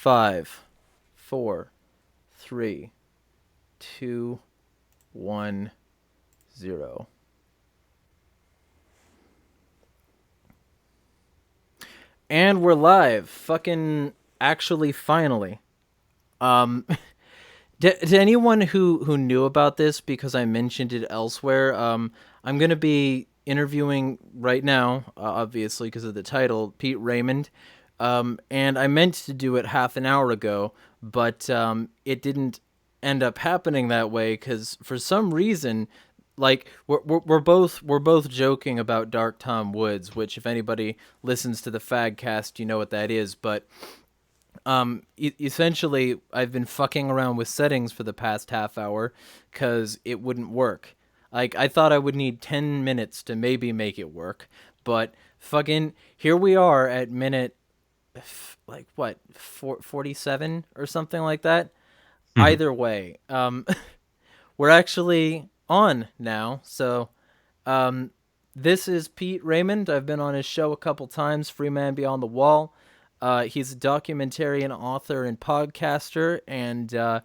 5, 4, 3, 2, 1, 0. And we're live. Fucking actually, finally. Um, to anyone who knew about this because I mentioned it elsewhere, I'm gonna be interviewing right now, obviously because of the title, Pete Raymond. And I meant to do it half an hour ago, but it didn't end up happening that way because for some reason, like we're both joking about Dark Tom Woods, which if anybody listens to the Fagcast, you know what that is. But essentially, I've been fucking around with settings for the past half hour because it wouldn't work. Like I thought I would need 10 minutes to maybe make it work, but fucking here we are at minute like what 47 or something like that. Either way, we're actually on now. So, this is Pete Raymond. I've been on his show a couple times, Free Man Beyond the Wall. He's a documentarian author and podcaster, and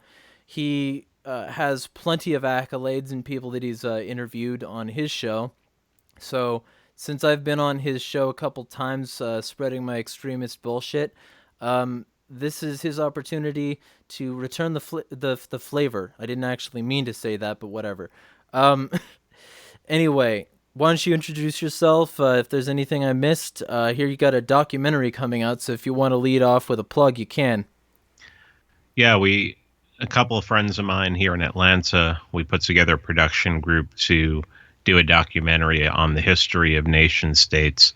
he has plenty of accolades and people that he's interviewed on his show. So, since I've been on his show a couple times spreading my extremist bullshit, this is his opportunity to return the flavor. I didn't actually mean to say that, but whatever. Anyway, why don't you introduce yourself? If there's anything I missed, here you got a documentary coming out, so if you want to lead off with a plug, you can. Yeah, a couple of friends of mine here in Atlanta, we put together a production group to do a documentary on the history of nation states,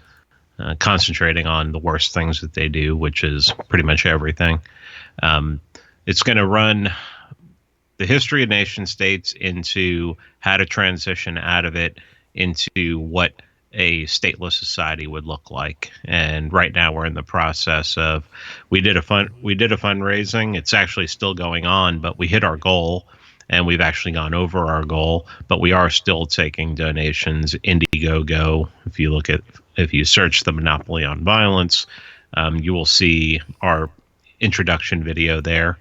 concentrating on the worst things that they do, which is pretty much everything. It's going to run the history of nation states into how to transition out of it into what a stateless society would look like. And right now we're in the process of, we did a fundraising. It's actually still going on, but we hit our goal and we've actually gone over our goal, but we are still taking donations. Indiegogo, if you search the Monopoly on Violence, you will see our introduction video there.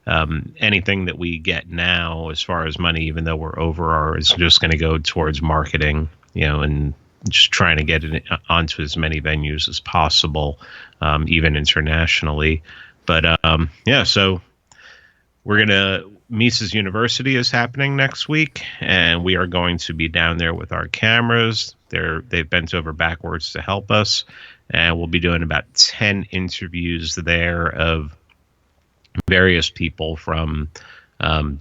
Anything that we get now as far as money, even though we're over is just going to go towards marketing, and just trying to get it onto as many venues as possible, even internationally. But so Mises University is happening next week, and we are going to be down there with our cameras. They've bent over backwards to help us, and we'll be doing about 10 interviews there of various people from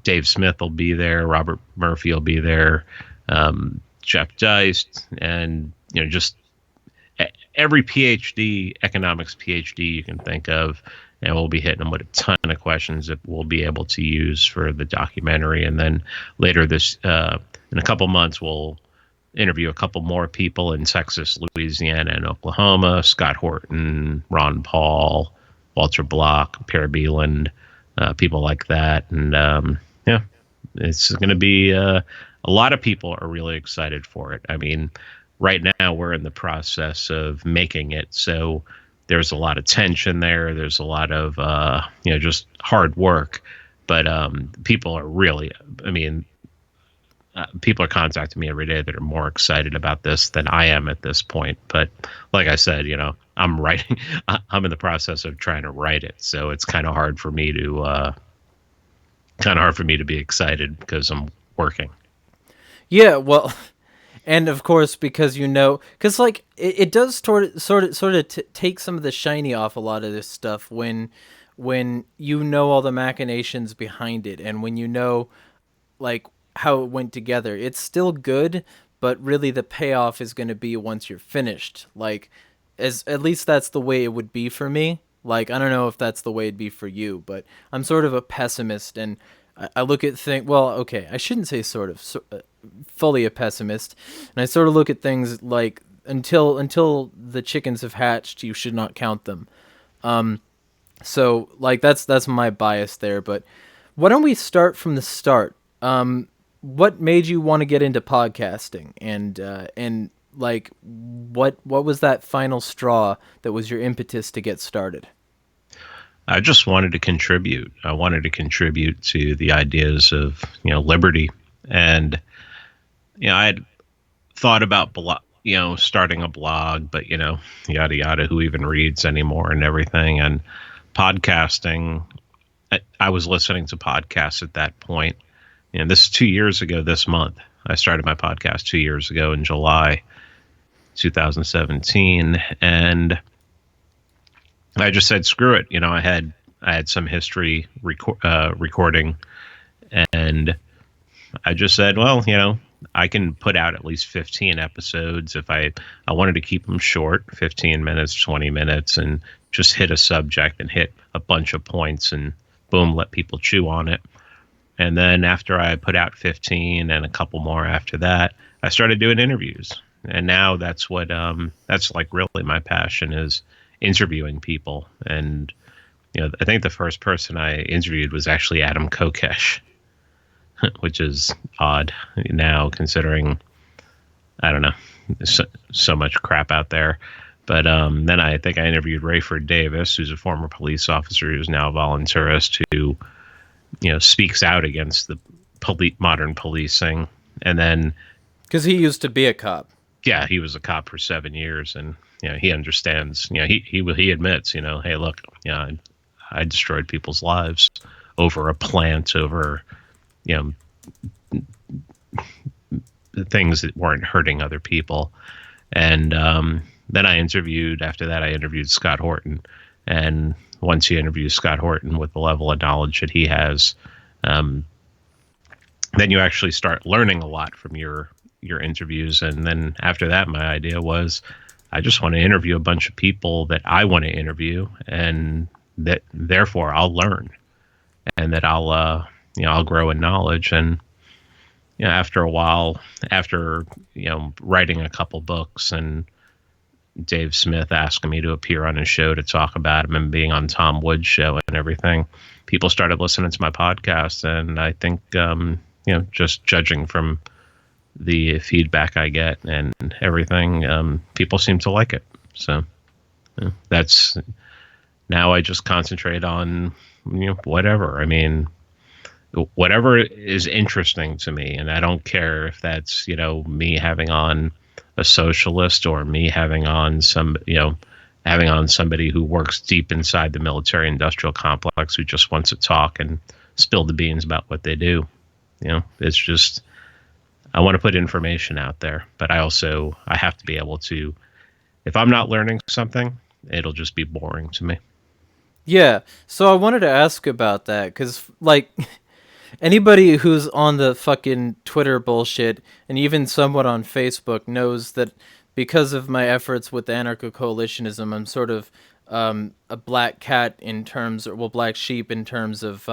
Dave Smith will be there, Robert Murphy will be there, Jeff Deist, and just every economics PhD you can think of, and we'll be hitting them with a ton of questions that we'll be able to use for the documentary. And then later in a couple months, we'll interview a couple more people in Texas, Louisiana, and Oklahoma: Scott Horton, Ron Paul, Walter Block, Per Beeland, people like that. And it's going to be a lot of people are really excited for it. I mean, right now we're in the process of making it, so there's a lot of tension there. There's a lot of just hard work, but people are really, people are contacting me every day that are more excited about this than I am at this point. But like I said, I'm writing. I'm in the process of trying to write it, so it's kind of hard for me to be excited because I'm working. Yeah, well, and of course because because like it does sort of take some of the shiny off a lot of this stuff when all the machinations behind it, and when like how it went together. It's still good, but really the payoff is going to be once you're finished. Like, at least that's the way it would be for me. Like, I don't know if that's the way it'd be for you, but I'm sort of a pessimist, and I look at things. Well, okay, I shouldn't say sort of, fully a pessimist, and I sort of look at things like until the chickens have hatched, you should not count them. So like that's my bias there. But why don't we start from the start? What made you want to get into podcasting, and like what was that final straw that was your impetus to get started? I just wanted to contribute. I wanted to contribute to the ideas of, liberty. And, I had thought about, starting a blog, but, yada, yada, who even reads anymore and everything. And podcasting, I was listening to podcasts at that point. This is 2 years ago this month. I started my podcast 2 years ago in July 2017. And I just said, screw it. I had some history recording, and I just said, well, I can put out at least 15 episodes if I wanted to keep them short, 15 minutes, 20 minutes, and just hit a subject and hit a bunch of points and boom, let people chew on it. And then after I put out 15 and a couple more after that, I started doing interviews. And now that's what, that's like really my passion is interviewing people. And, I think the first person I interviewed was actually Adam Kokesh, which is odd now considering, I don't know, so much crap out there. But then I think I interviewed Rayford Davis, who's a former police officer who's now a voluntarist who, speaks out against the modern policing. And then, because he used to be a cop. Yeah, he was a cop for 7 years, and he understands. He admits, hey, look, I destroyed people's lives over a plant, over things that weren't hurting other people. And then after that I interviewed Scott Horton, and once you interview Scott Horton with the level of knowledge that he has, then you actually start learning a lot from your interviews. And then after that, my idea was, I just want to interview a bunch of people that I want to interview, and that therefore I'll learn, and that I'll grow in knowledge. And after a while, after writing a couple books and Dave Smith asking me to appear on his show to talk about him and being on Tom Wood's show and everything, people started listening to my podcast. And I think just judging from the feedback I get and everything, people seem to like it. So that's, now I just concentrate on, whatever. I mean, whatever is interesting to me. And I don't care if that's, me having on a socialist or me having on somebody who works deep inside the military industrial complex who just wants to talk and spill the beans about what they do. It's just, I want to put information out there, but I have to be able to, if I'm not learning something, it'll just be boring to me. Yeah. So I wanted to ask about that, because like anybody who's on the fucking Twitter bullshit and even somewhat on Facebook knows that because of my efforts with anarcho-coalitionism, I'm sort of a black cat in terms, or black sheep in terms of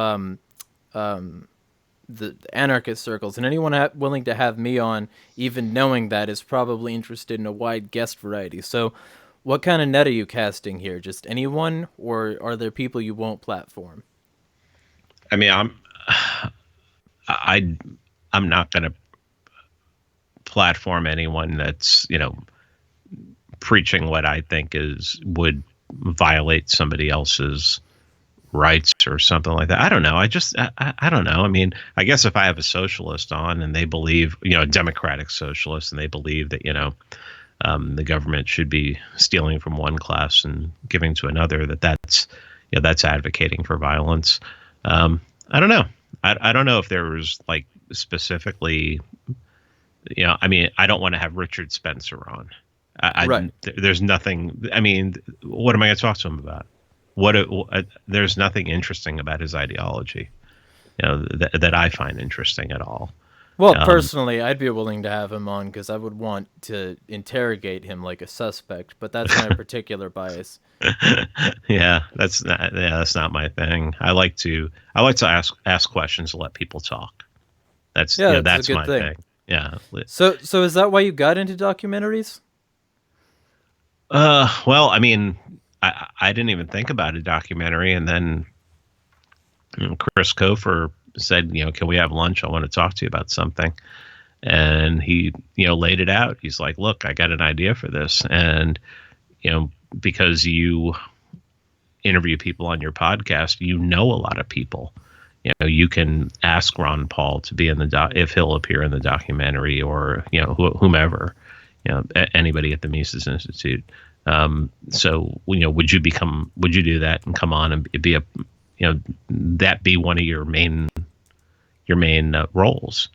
the anarchist circles, and anyone willing to have me on, even knowing that, is probably interested in a wide guest variety. So what kind of net are you casting here? Just anyone, or are there people you won't platform? I mean, I'm not going to platform anyone that's, preaching what I think would violate somebody else's rights or something like that. I don't know. I don't know. I mean, I guess if I have a socialist on and they believe, a democratic socialist, and they believe that, the government should be stealing from one class and giving to another, that's advocating for violence. I don't know. I don't know if there was like specifically, I mean, I don't want to have Richard Spencer on. Right. There's nothing. I mean, what am I going to talk to him about? There's nothing interesting about his ideology, that I find interesting at all. Well, personally, I'd be willing to have him on because I would want to interrogate him like a suspect, but that's my particular bias. Yeah, that's not my thing. I like to ask questions and let people talk. That's that's my thing. Yeah. So is that why you got into documentaries? Well, I mean, I didn't even think about a documentary, and then Chris Kofer said, can we have lunch? I want to talk to you about something. And he, laid it out. He's like, look, I got an idea for this. And, because you interview people on your podcast, you know a lot of people. You know, you can ask Ron Paul to be in the if he'll appear in the documentary, or whomever, anybody at the Mises Institute. So would you do that and come on and be that be one of your main roles?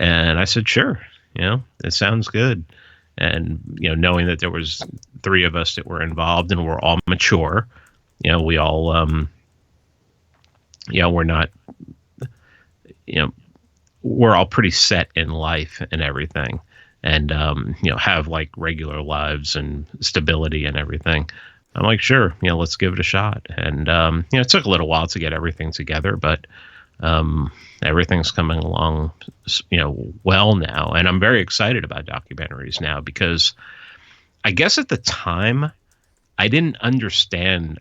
And I said, sure, it sounds good. And knowing that there was 3 of us that were involved and we're all mature, we all we're not, we're all pretty set in life and everything, and have like regular lives and stability and everything. I'm like, sure, let's give it a shot. And it took a little while to get everything together, but everything's coming along well now, and I'm very excited about documentaries now, because I guess at the time I didn't understand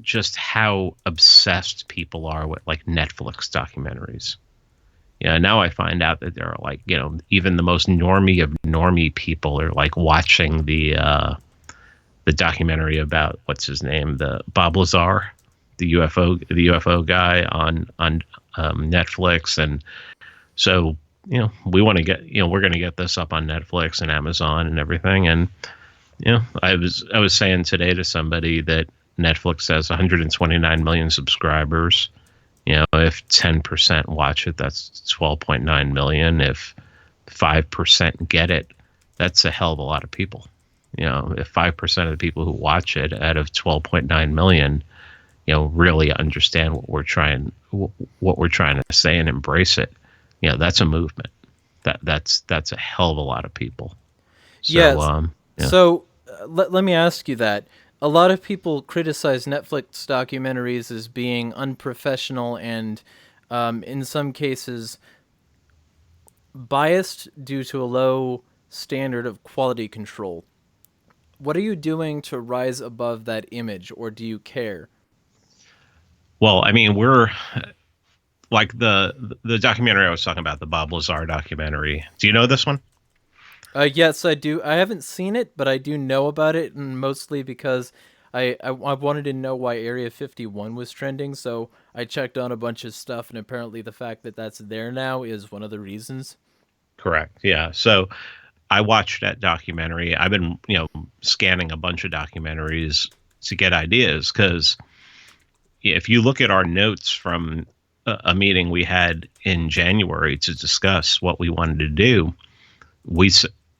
just how obsessed people are with like Netflix documentaries. Now I find out that there are like, even the most normie of normie people are like watching the documentary about, what's his name, the Bob Lazar, the UFO guy on Netflix. And so, we want to get, we're going to get this up on Netflix and Amazon and everything. And, I was saying today to somebody that Netflix has 129 million subscribers. If 10% watch it, that's 12.9 million. If 5% get it, that's a hell of a lot of people. If 5% of the people who watch it out of 12.9 million, really understand what we're trying to say and embrace it, that's a movement. That's a hell of a lot of people. So, yes. So let me ask you that. A lot of people criticize Netflix documentaries as being unprofessional and, in some cases, biased due to a low standard of quality control. What are you doing to rise above that image, or do you care? Well, I mean, we're like the documentary I was talking about, the Bob Lazar documentary. Do you know this one? Yes, I do. I haven't seen it, but I do know about it, and mostly because I wanted to know why Area 51 was trending, so I checked on a bunch of stuff, and apparently the fact that that's there now is one of the reasons. Correct. Yeah. So I watched that documentary. I've been, scanning a bunch of documentaries to get ideas, because if you look at our notes from a meeting we had in January to discuss what we wanted to do,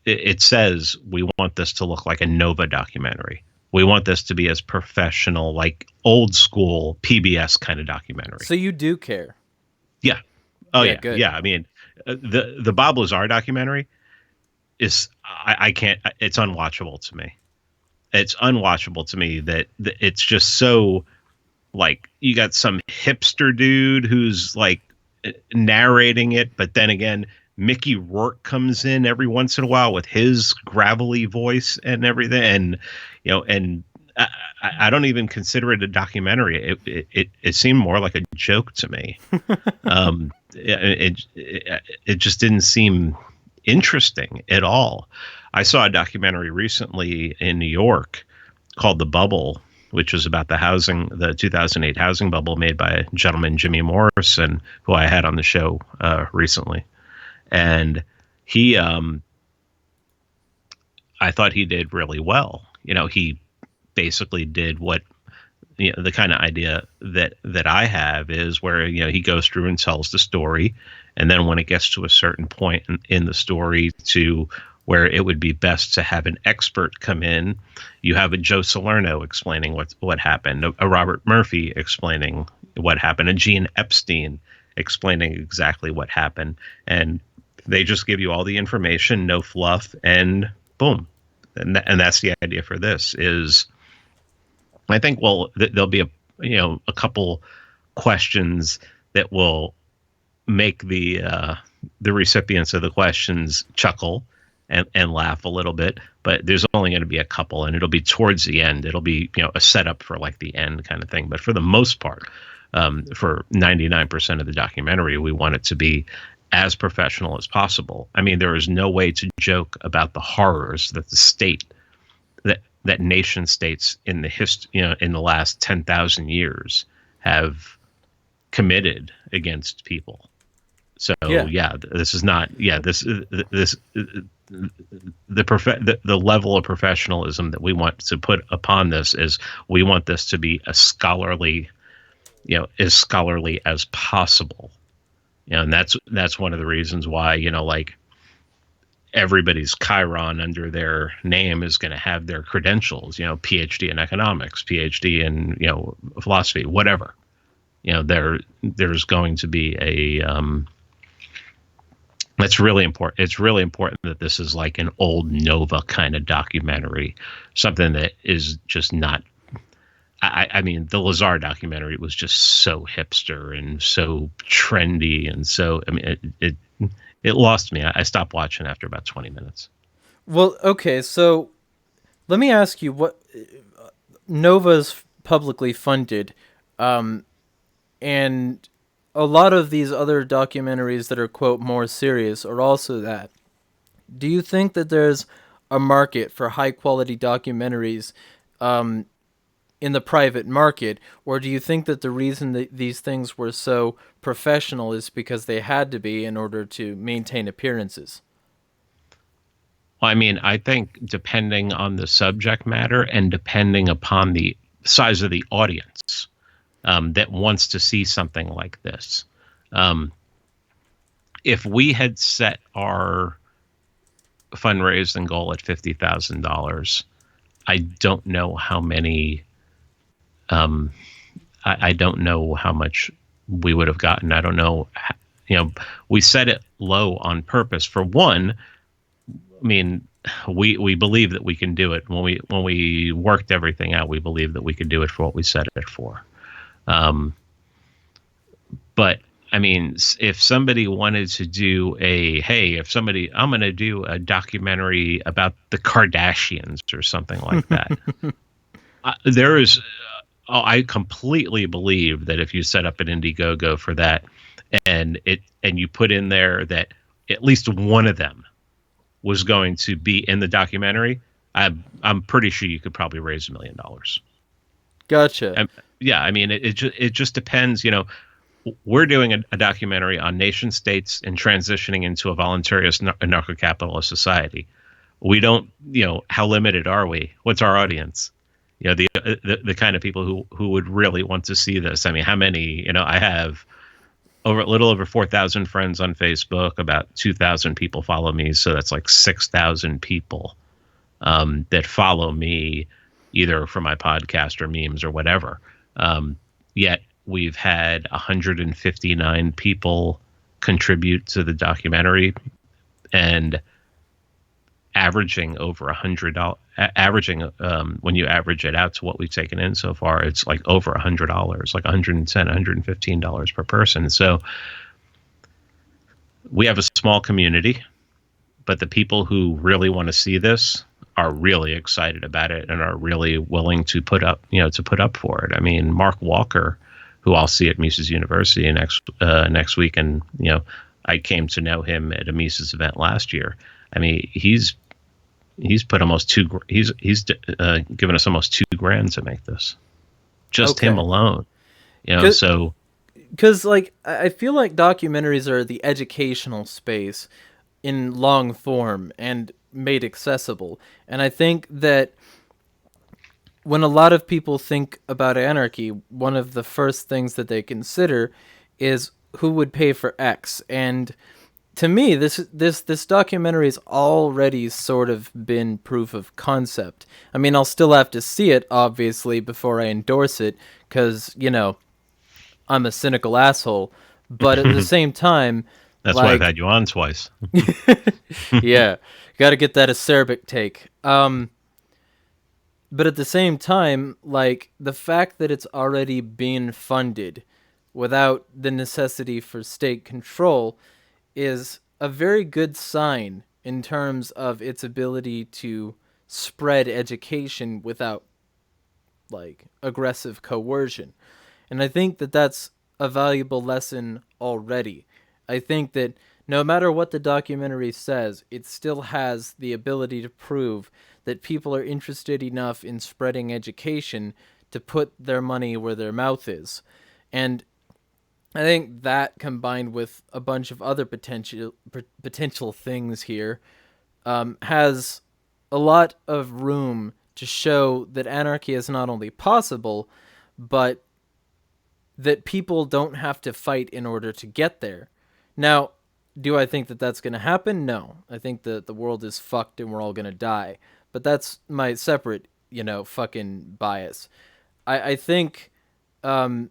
it says we want this to look like a Nova documentary. We want this to be as professional, like old school PBS kind of documentary. So you do care. Yeah. Oh yeah. Good. Yeah. I mean, the Bob Lazar documentary is, I can't, it's unwatchable to me. It's unwatchable to me that it's just so, like, you got some hipster dude who's like narrating it, but then again, Mickey Rourke comes in every once in a while with his gravelly voice and everything, and and I don't even consider it a documentary. It seemed more like a joke to me. It just didn't seem interesting at all. I saw a documentary recently in New York called The Bubble, which was about the 2008 housing bubble, made by a gentleman, Jimmy Morrison, who I had on the show recently. And he, I thought he did really well. He basically did what, the kind of idea that I have is where, he goes through and tells the story. And then when it gets to a certain point in the story to where it would be best to have an expert come in, you have a Joe Salerno explaining what happened, a Robert Murphy explaining what happened, a Gene Epstein explaining exactly what happened. And they just give you all the information, no fluff, and boom. And that's the idea for this is, I think, there'll be a couple questions that will make the recipients of the questions chuckle and laugh a little bit, but there's only going to be a couple, and it'll be towards the end. It'll be, a setup for like the end kind of thing. But for the most part, for 99% of the documentary, we want it to be as professional as possible. I mean, there is no way to joke about the horrors that the state, that that nation states in the in the last 10,000 years have committed against people. So Yeah. yeah, this is not this the level of professionalism that we want to put upon this is we want this to be as scholarly as possible. And that's one of the reasons why, like, everybody's Chiron under their name is going to have their credentials, PhD in economics, PhD in, philosophy, whatever. There's going to be a that's really important. It's really important that this is like an old Nova kind of documentary, something that is just not. I mean, the Lazar documentary was just so hipster and so trendy, and so, I mean, it lost me. I stopped watching after about 20 minutes. Well, okay, so let me ask you, what Nova's publicly funded, and a lot of these other documentaries that are, quote, more serious are also that. Do you think that there's a market for high quality documentaries in the private market, or do you think that the reason that these things were so professional is because they had to be in order to maintain appearances? Well, I mean, I think depending on the subject matter and depending upon the size of the audience that wants to see something like this. If we had set our fundraising goal at $50,000, I don't know how many. I don't know how much we would have gotten. I don't know. We set it low on purpose. For one, I mean, we believe that we can do it. When we worked everything out, we believe that we could do it for what we set it for. But I mean, if somebody wanted to do I'm going to do a documentary about the Kardashians or something like that. There is, I completely believe that if you set up an Indiegogo for that, and you put in there that at least one of them was going to be in the documentary, I'm pretty sure you could probably raise $1 million. Gotcha. Yeah, I mean, it just depends. We're doing a documentary on nation states and transitioning into a voluntary anarcho-capitalist society. We don't, how limited are we? What's our audience? The kind of people who would really want to see this. I mean, how many? I have a little over 4,000 friends on Facebook. About 2,000 people follow me, so that's like 6,000 people that follow me, either for my podcast or memes or whatever. Yet we've had 159 people contribute to the documentary, and averaging over $100. When you average it out to what we've taken in so far, it's like over $100, like $110, $115 per person. So we have a small community, but the people who really want to see this are really excited about it and are really willing to put up for it. I mean, Mark Walker, who I'll see at Mises University next week, and I came to know him at a Mises event last year. I mean, he's put almost he's given us almost $2,000 to make this, just him alone. So because like I feel like documentaries are the educational space in long form and made accessible, and I think that when a lot of people think about anarchy, one of the first things that they consider is who would pay for X. And to me, this documentary has already sort of been proof of concept. I mean, I'll still have to see it, obviously, before I endorse it, because, I'm a cynical asshole. But at the same time, that's why I've had you on twice. Yeah, got to get that acerbic take. But at the same time, like, the fact that it's already being funded without the necessity for state control is a very good sign in terms of its ability to spread education without, like, aggressive coercion. And I think that that's a valuable lesson already. I think that no matter what the documentary says, it still has the ability to prove that people are interested enough in spreading education to put their money where their mouth is. And I think that, combined with a bunch of other potential things here, has a lot of room to show that anarchy is not only possible, but that people don't have to fight in order to get there. Now, do I think that that's going to happen? No. I think that the world is fucked and we're all going to die. But that's my separate, fucking bias. I think, and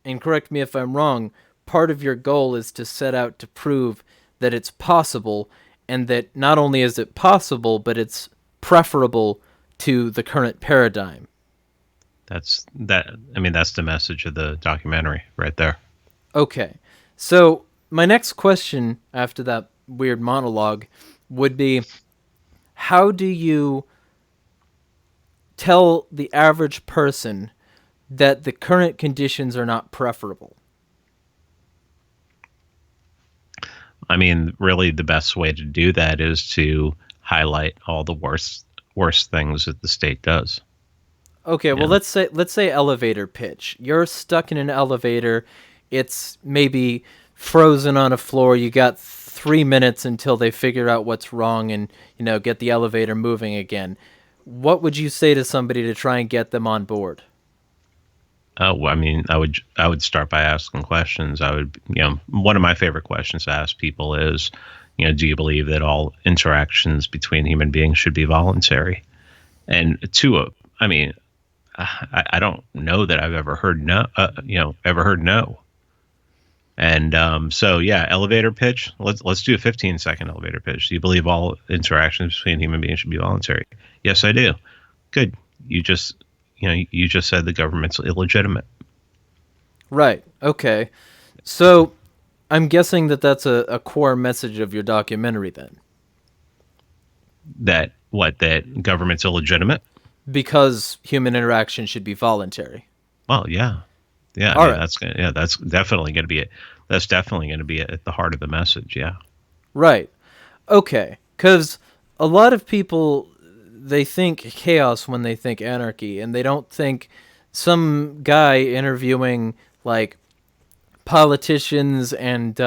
correct me if I'm wrong, part of your goal is to set out to prove that it's possible, and that not only is it possible, but it's preferable to the current paradigm. That's the message of the documentary right there. Okay. So my next question after that weird monologue would be, how do you tell the average person that the current conditions are not preferable? I mean, really the best way to do that is to highlight all the worst things that the state does. Okay, well, let's say elevator pitch. You're stuck in an elevator. It's maybe frozen on a floor. You got 3 minutes until they figure out what's wrong and, get the elevator moving again. What would you say to somebody to try and get them on board? Oh, I mean, I would start by asking questions. I would, one of my favorite questions to ask people is, do you believe that all interactions between human beings should be voluntary? And I don't know that I've ever heard no. And so yeah, elevator pitch. Let's do a 15-second elevator pitch. Do you believe all interactions between human beings should be voluntary? Yes, I do. Good. You just said the government's illegitimate. Right. Okay. So I'm guessing that that's a core message of your documentary then. That government's illegitimate? Because human interaction should be voluntary. Well, yeah. Yeah, All right. That's definitely going to be it. That's definitely going to be at the heart of the message, yeah. Right. Okay. Cuz a lot of people, they think chaos when they think anarchy, and they don't think some guy interviewing like politicians and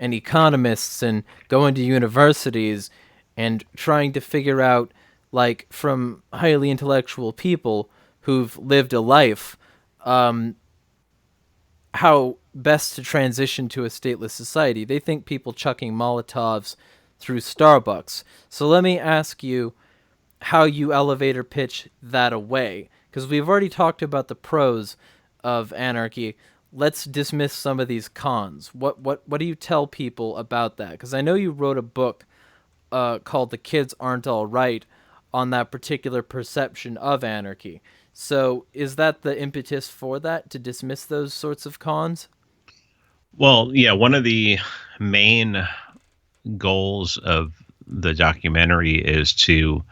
economists and going to universities and trying to figure out, like, from highly intellectual people who've lived a life, how best to transition to a stateless society. They think people chucking Molotovs through Starbucks. So let me ask you how you elevator pitch that away, because we've already talked about the pros of anarchy. Let's dismiss some of these cons. What do you tell people about that? Because I know you wrote a book called "The Kids Aren't All Right" on that particular perception of anarchy. So is that the impetus for that, to dismiss those sorts of cons? Well, yeah, one of the main goals of the documentary is to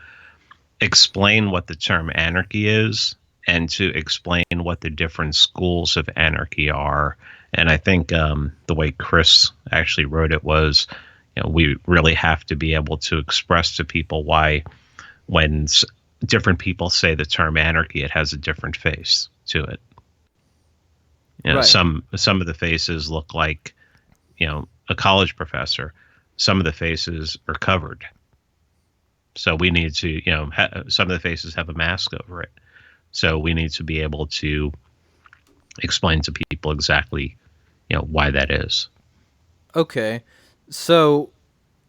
explain what the term anarchy is and to explain what the different schools of anarchy are. And I think the way Chris actually wrote it was, we really have to be able to express to people why, when different people say the term anarchy, it has a different face to it. Right. Some of the faces look like, a college professor. Some of the faces are covered. So we need to, some of the faces have a mask over it. So we need to be able to explain to people exactly, why that is. Okay. So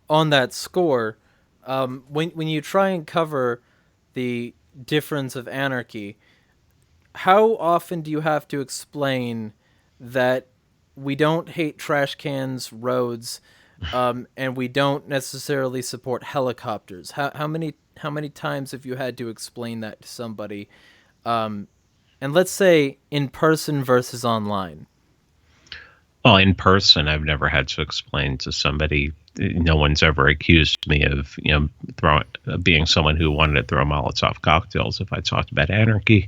on that score, when you try and cover the difference of anarchy, how often do you have to explain that we don't hate trash cans, roads, and we don't necessarily support helicopters? How many times have you had to explain that to somebody? And let's say in person versus online. Well, in person, I've never had to explain to somebody. No one's ever accused me of, being someone who wanted to throw Molotov cocktails if I talked about anarchy.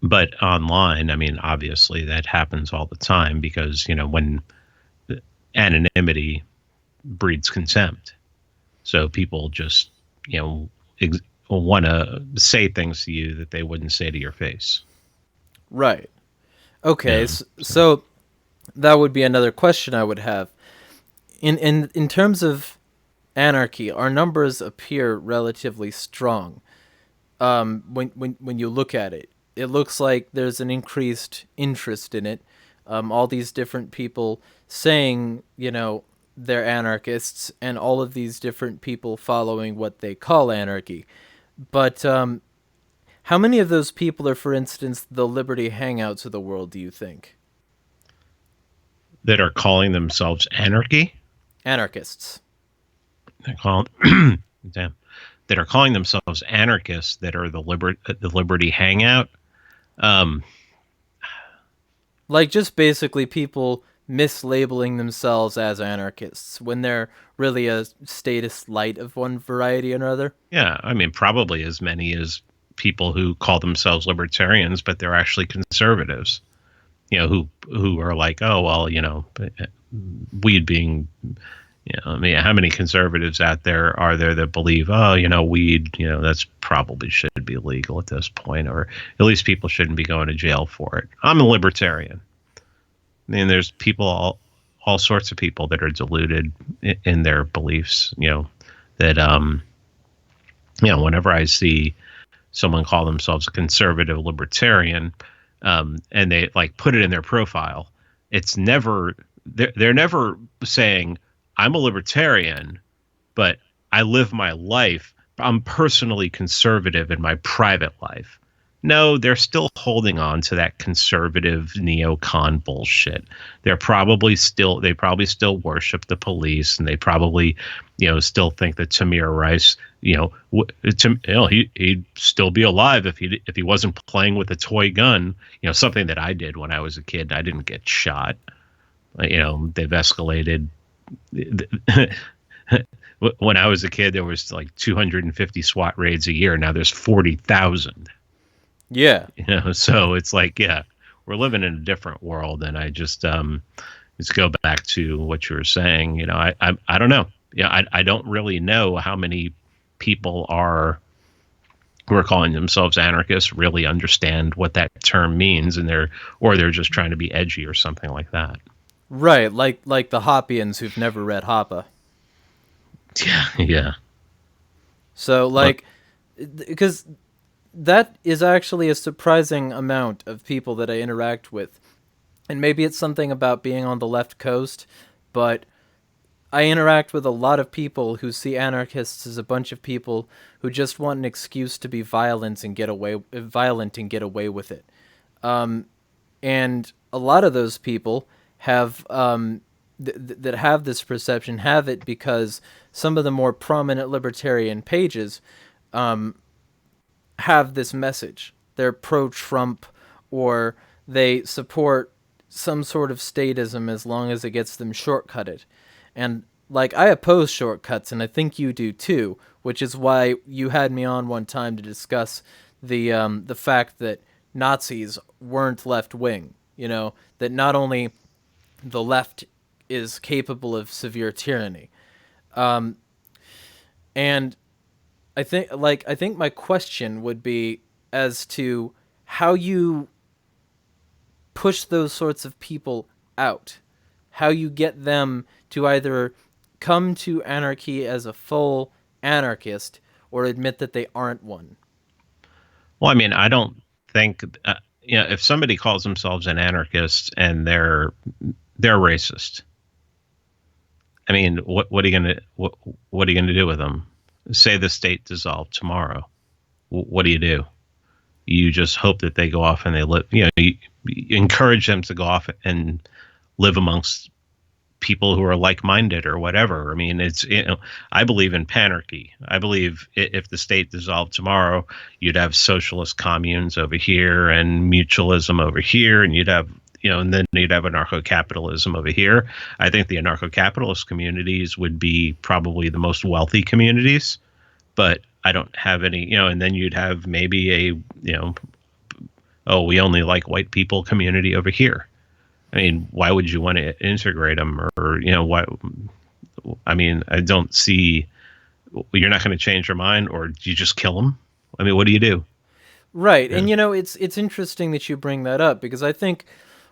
But online, I mean, obviously that happens all the time because, when anonymity breeds contempt. So people just, want to say things to you that they wouldn't say to your face. Right. Okay. Yeah. So that would be another question I would have. In terms of anarchy, our numbers appear relatively strong. When you look at it, it looks like there's an increased interest in it. All these different people saying, they're anarchists, and all of these different people following what they call anarchy. But how many of those people are, for instance, the Liberty Hangouts of the world, do you think? That are calling themselves anarchy? Anarchists. They call damn. That are calling themselves anarchists that are the Liberty Hangout. Like just basically people mislabeling themselves as anarchists when they're really a status light of one variety or another. Yeah, I mean, probably as many as people who call themselves libertarians, but they're actually conservatives. Who are like, oh well, weed being, I mean, how many conservatives out there are there that believe, oh, weed, that's probably should be legal at this point, or at least people shouldn't be going to jail for it. I'm a libertarian. I mean, there's people, all sorts of people that are deluded in their beliefs, that, whenever I see someone call themselves a conservative libertarian, and they like put it in their profile, it's never, they're never saying, I'm a libertarian, but I live my life. I'm personally conservative in my private life. No, they're still holding on to that conservative neocon bullshit. They probably still worship the police, and they probably, still think that Tamir Rice, he'd still be alive if he wasn't playing with a toy gun. Something that I did when I was a kid. I didn't get shot. They've escalated. When I was a kid, there was like 250 SWAT raids a year. Now there's 40,000. Yeah. So it's like, yeah, we're living in a different world. And I just, let's go back to what you were saying. I don't know. Yeah. I don't really know how many people who are calling themselves anarchists really understand what that term means. And they're just trying to be edgy or something like that. Right. Like the Hoppians who've never read Hoppe. Yeah. Yeah. So because that is actually a surprising amount of people that I interact with. And maybe it's something about being on the left coast, but I interact with a lot of people who see anarchists as a bunch of people who just want an excuse to be violent and get away with it. And a lot of those people have that have this perception have it because some of the more prominent libertarian pages have this message. They're pro-Trump, or they support some sort of statism as long as it gets them shortcutted. And I oppose shortcuts, and I think you do too, which is why you had me on one time to discuss the fact that Nazis weren't left-wing. That not only the left is capable of severe tyranny, and I think my question would be as to how you push those sorts of people out, how you get them to either come to anarchy as a full anarchist or admit that they aren't one. Well, I mean, I don't think if somebody calls themselves an anarchist and they're racist, I mean, what are you gonna do with them? Say the state dissolved tomorrow. What do? You just hope that they go off and they live. You encourage them to go off and live amongst people who are like-minded or whatever. I mean, it's I believe in panarchy. I believe if the state dissolved tomorrow, you'd have socialist communes over here and mutualism over here, and you'd have and then you'd have anarcho-capitalism over here. I think the anarcho-capitalist communities would be probably the most wealthy communities, but I don't have any, and then you'd have maybe a, oh, we only like white people community over here. I mean, why would you want to integrate them or why? I mean, I don't see You're not going to change your mind, or do you just kill them? I mean, what do you do? Right. Yeah. And it's interesting that you bring that up, because I think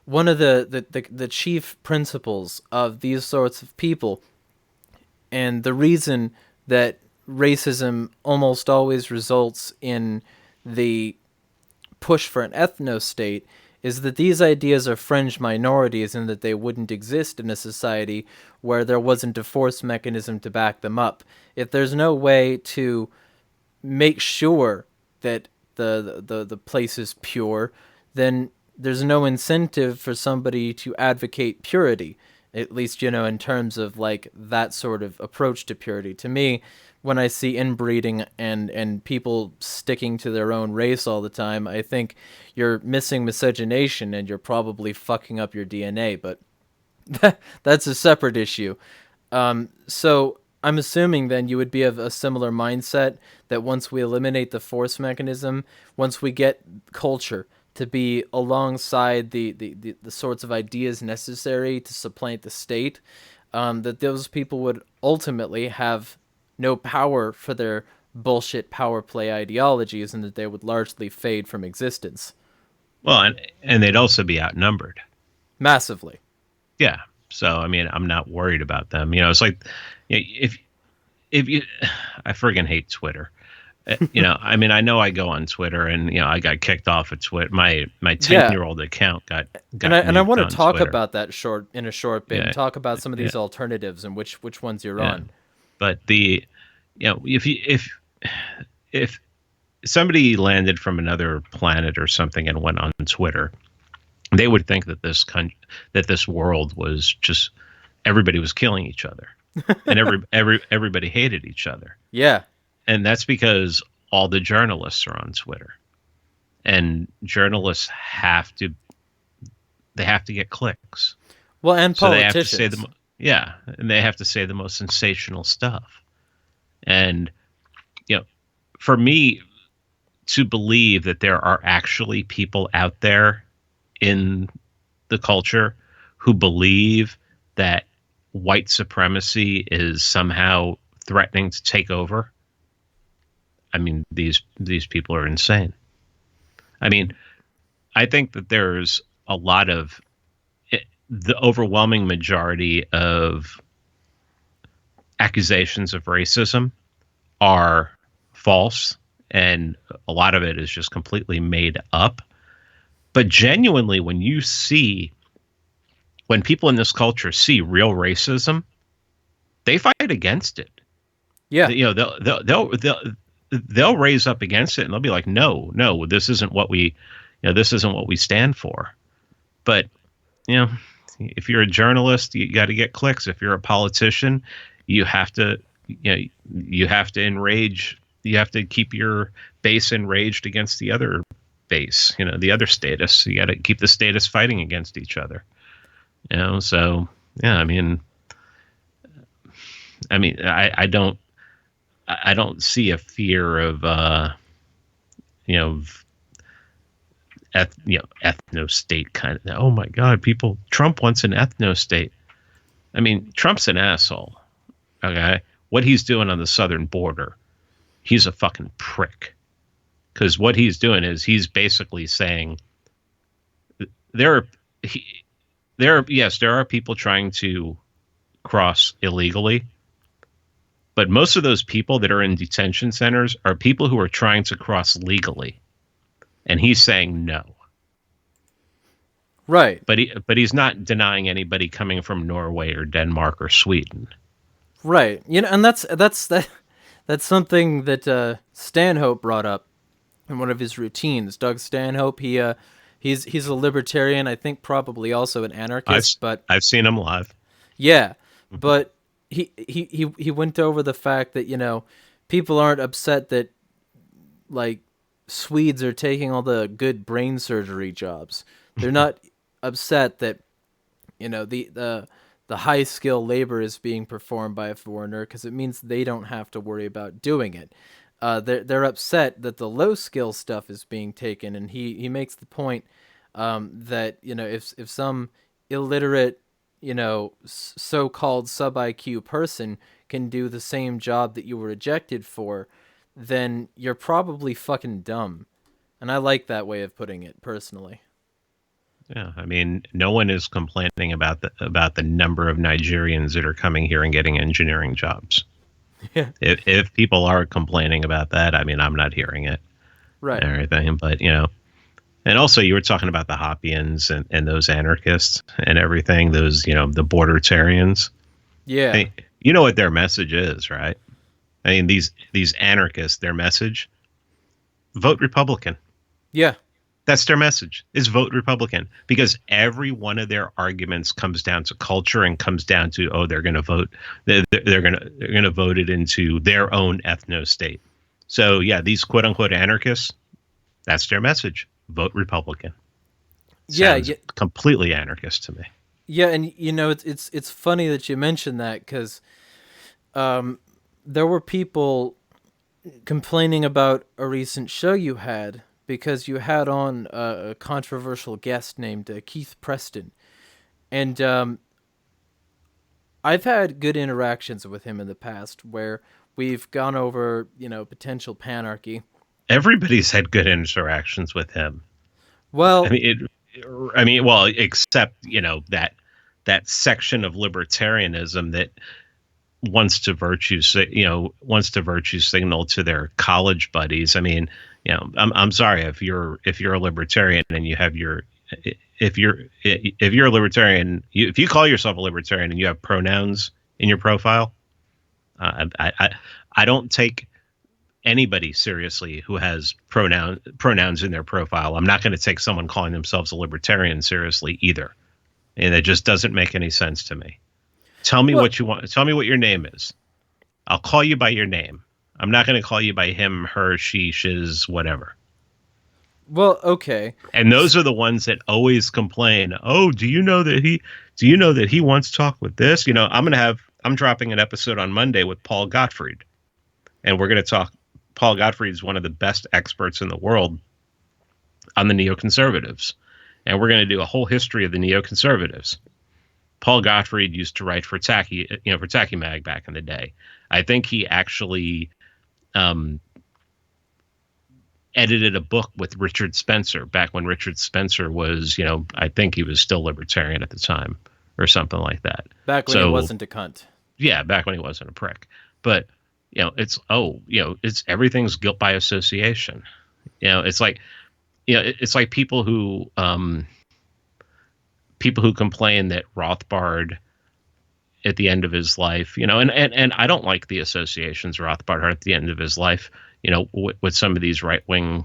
one of the chief principles of these sorts of people, and the reason that racism almost always results in the push for an ethno state, is that these ideas are fringe minorities and that they wouldn't exist in a society where there wasn't a force mechanism to back them up. If there's no way to make sure that the place is pure, then there's no incentive for somebody to advocate purity. At least, in terms of like that sort of approach to purity. To me, when I see inbreeding and people sticking to their own race all the time, I think you're missing miscegenation and you're probably fucking up your DNA. But that's a separate issue. So I'm assuming then you would be of a similar mindset, that once we eliminate the force mechanism, once we get culture to be alongside the sorts of ideas necessary to supplant the state, that those people would ultimately have no power for their bullshit power play ideologies, and that they would largely fade from existence. Well, and they'd also be outnumbered. Massively. Yeah. So I mean, I'm not worried about them. It's like, if you, I friggin' hate Twitter. I mean, I know I go on Twitter, and I got kicked off of Twitter. My 10-year-old account got And I nuked want to on talk Twitter. about that in a short bit, Yeah, and talk about some of yeah, these alternatives and which ones you're yeah. on. But if somebody landed from another planet or something and went on Twitter, they would think that that this world was just everybody was killing each other, and everybody hated each other. Yeah. And that's because all the journalists are on Twitter, and journalists have to get clicks. Well, and So they have to say politicians. yeah, and they have to say the most sensational stuff. And for me to believe that there are actually people out there in the culture who believe that white supremacy is somehow threatening to take over, I mean, these people are insane. I mean, I think that there's a lot of the overwhelming majority of accusations of racism are false, and a lot of it is just completely made up. But genuinely, when people in this culture see real racism, they fight against it. Yeah. They'll raise up against it, and they'll be like, no, this isn't what this isn't what we stand for. But you know, if you're a journalist, you got to get clicks. If you're a politician, you have to you have to enrage. You have to keep your base enraged against the other base. The other status. You got to keep the status fighting against each other. So yeah, I don't see a fear of ethno state kind of. Oh my God, Trump wants an ethno state. I mean, Trump's an asshole. Okay, what he's doing on the southern border, he's a fucking prick. Because what he's doing is he's basically saying there are people trying to cross illegally, but most of those people that are in detention centers are people who are trying to cross legally, and he's saying no. Right. But he's not denying anybody coming from Norway or Denmark or Sweden. Right. And that's something that Stanhope brought up in one of his routines. Doug Stanhope, he's a libertarian, I think probably also an anarchist, but I've seen him live. yeah, but he went over the fact that people aren't upset that like Swedes are taking all the good brain surgery jobs. They're not upset that the high skill labor is being performed by a foreigner, because it means they don't have to worry about doing it. They're upset that the low skill stuff is being taken, and he makes the point that if some illiterate so-called sub-IQ person can do the same job that you were ejected for, then you're probably fucking dumb. And I like that way of putting it, personally. Yeah, I mean, no one is complaining about the number of Nigerians that are coming here and getting engineering jobs. Yeah. If people are complaining about that, I mean, I'm not hearing it Right. and everything. But and also you were talking about the Hoppians and those anarchists and everything. Those the bordertarians. Yeah. Hey, you know what their message is, right? I mean, these anarchists, their message: vote Republican. Yeah. That's their message, is vote Republican, because every one of their arguments comes down to culture and comes down to, oh, they're going to vote. They're going to vote it into their own ethno state. So yeah, these quote unquote anarchists, that's their message. Vote Republican. Yeah. Sounds completely anarchist to me. Yeah, and it's funny that you mentioned that, because there were people complaining about a recent show you had, because you had on a controversial guest named Keith Preston, and I've had good interactions with him in the past where we've gone over potential panarchy. Everybody's had good interactions with him. I Well, mean, well, except that section of libertarianism that wants to virtue signal to their college buddies. I mean, I'm sorry, if you're a libertarian and you have your if you're a libertarian, if you call yourself a libertarian and you have pronouns in your profile, I don't take anybody seriously who has pronouns in their profile. I'm not going to take someone calling themselves a libertarian seriously either, and it just doesn't make any sense to me. Tell me well, what you want. Tell me what your name is. I'll call you by your name. I'm not going to call you by him, her, she, shiz, whatever. okay. And those are the ones that always complain. Oh, do you know that he? Do you know that he wants to talk with this? I'm dropping an episode on Monday with Paul Gottfried, and we're going to talk. Paul Gottfried is one of the best experts in the world on the neoconservatives, and we're going to do a whole history of the neoconservatives. Paul Gottfried used to write for Tacky Mag back in the day. I think he actually edited a book with Richard Spencer back when Richard Spencer was, I think he was still libertarian at the time or something like that. Back when he wasn't a cunt. Yeah, back when he wasn't a prick. But it's everything's guilt by association. It's like people who complain that Rothbard at the end of his life, and I don't like the associations Rothbard had at the end of his life, with some of these right wing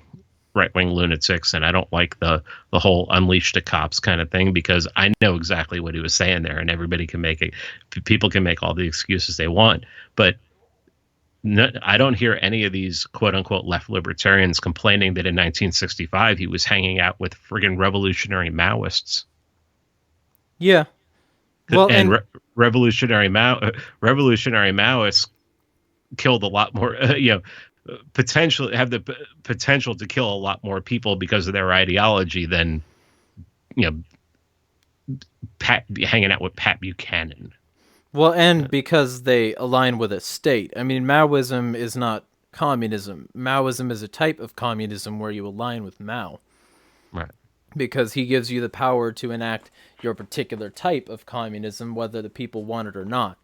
lunatics, and I don't like the whole unleash the cops kind of thing, because I know exactly what he was saying there, and everybody can make it. People can make all the excuses they want, but no, I don't hear any of these quote unquote left libertarians complaining that in 1965 he was hanging out with friggin' revolutionary Maoists. Yeah. Well, And and revolutionary Maoists killed a lot more, potentially have the potential to kill a lot more people because of their ideology than, hanging out with Pat Buchanan. and because they align with a state. I mean, Maoism is not communism. Maoism is a type of communism where you align with Mao, Right. because he gives you the power to enact your particular type of communism, whether the people want it or not.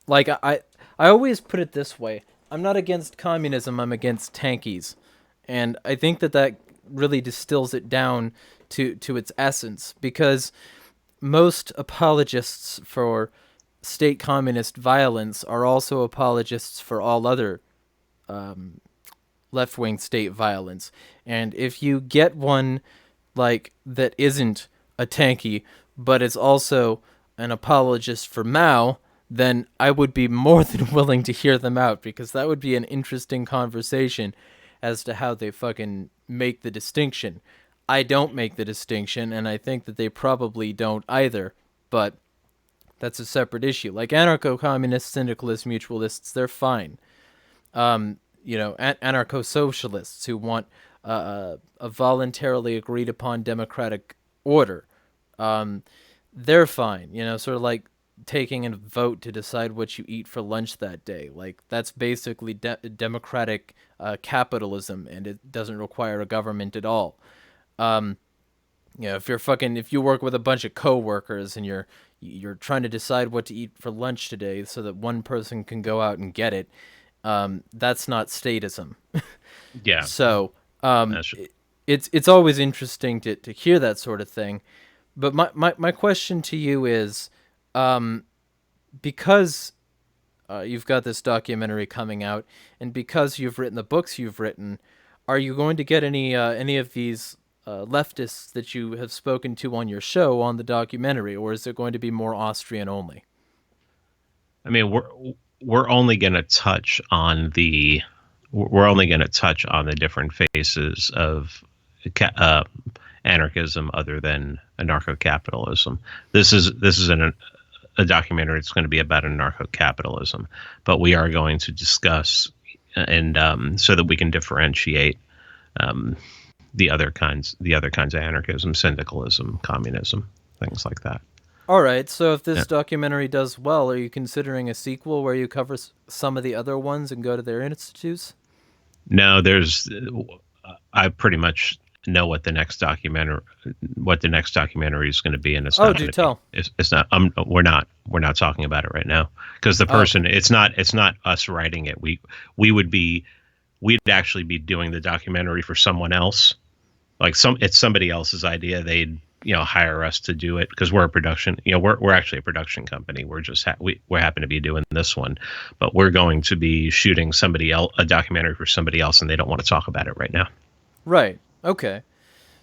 Like I always put it this way: I'm not against communism. I'm against tankies, and I think that really distills it down to its essence, because most apologists for state communist violence are also apologists for all other left-wing state violence. And if you get one like that isn't a tanky, but is also an apologist for Mao, then I would be more than willing to hear them out, because that would be an interesting conversation as to how they fucking make the distinction. I don't make the distinction, and I think that they probably don't either, but that's a separate issue. Like anarcho-communists, syndicalists, mutualists, they're fine. Anarcho-socialists who want a voluntarily agreed upon democratic order. they're fine. Sort of like taking a vote to decide what you eat for lunch that day. Like that's basically democratic capitalism, and it doesn't require a government at all. Um, if you work with a bunch of coworkers and you're trying to decide what to eat for lunch today so that one person can go out and get it, that's not statism. Yeah, So that's it's always interesting to hear that sort of thing. But my question to you is, um, because you've got this documentary coming out, and because you've written the books you've written, are you going to get any of these leftists that you have spoken to on your show on the documentary, or is it going to be more Austrian only? I mean, we're only going to touch on the we're only going to touch on the different faces of anarchism, other than anarcho-capitalism. This is a documentary. It's going to be about anarcho-capitalism, but we are going to discuss, and so that we can differentiate um, the other kinds of anarchism, syndicalism, communism, things like that. All right, so if Yeah. this documentary does well, are you considering a sequel where you cover some of the other ones and go to their institutes? No, I pretty much know what the next documentary is going to be, and it's Oh, not do going to be. tell. It's not. We're not talking about it right now, because the Oh, person. It's not us writing it. We'd actually be doing the documentary for someone else. Like it's somebody else's idea. They'd hire us to do it, because we're a production. We're actually a production company. We're just we happen to be doing this one, but we're going to be shooting somebody else a documentary for somebody else, and they don't want to talk about it right now. right. Okay.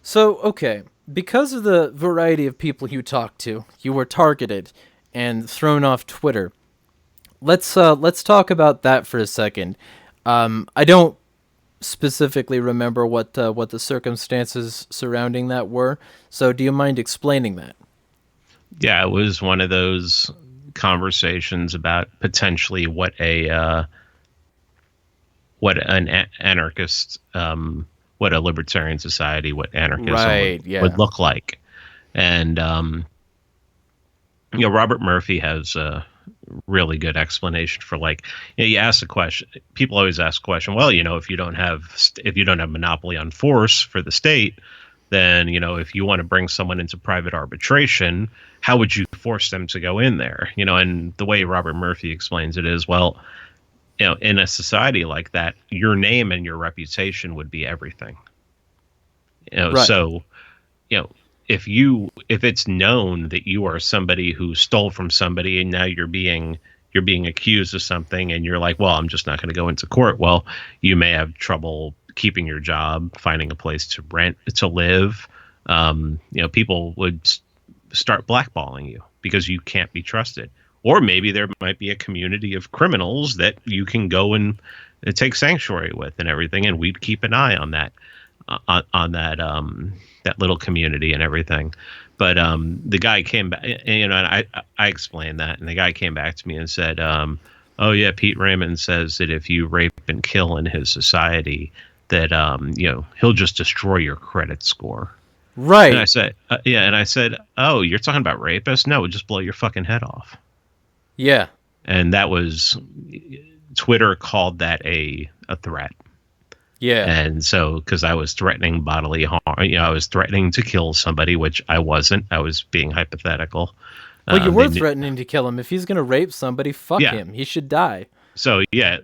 So, okay, because of the variety of people you talk to, you were targeted and thrown off Twitter. Let's talk about that for a second. I don't specifically remember what the circumstances surrounding that were. So, do you mind explaining that? Yeah, it was one of those conversations about potentially anarchist, what a libertarian society, what anarchism would Right. would Yeah. look like. And Robert Murphy has a really good explanation for, like, you ask the question. People always ask the question, well, if you don't have monopoly on force for the state, then if you want to bring someone into private arbitration, how would you force them to go in there? And the way Robert Murphy explains it is, well, in a society like that, your name and your reputation would be everything. Right. So you know if it's known that you are somebody who stole from somebody, and now you're being accused of something, and you're like, well, I'm just not going to go into court. Well, you may have trouble keeping your job, finding a place to live. People would start blackballing you because you can't be trusted. Or maybe there might be a community of criminals that you can go and take sanctuary with and everything, and we'd keep an eye on that, that little community and everything. But the guy came back, and I explained that, and the guy came back to me and said, "Oh yeah, Pete Raymond says that if you rape and kill in his society, that he'll just destroy your credit score." And I Right. said, "Yeah," and I said, "Oh, you're talking about rapists? No, just blow your fucking head off." Yeah. And that was Twitter called that a threat. Yeah. And so, because I was threatening bodily harm, I was threatening to kill somebody, which I wasn't. I was being hypothetical. Well, you They were knew, threatening to kill him. If he's gonna rape somebody, fuck yeah. him. He should die. So yeah,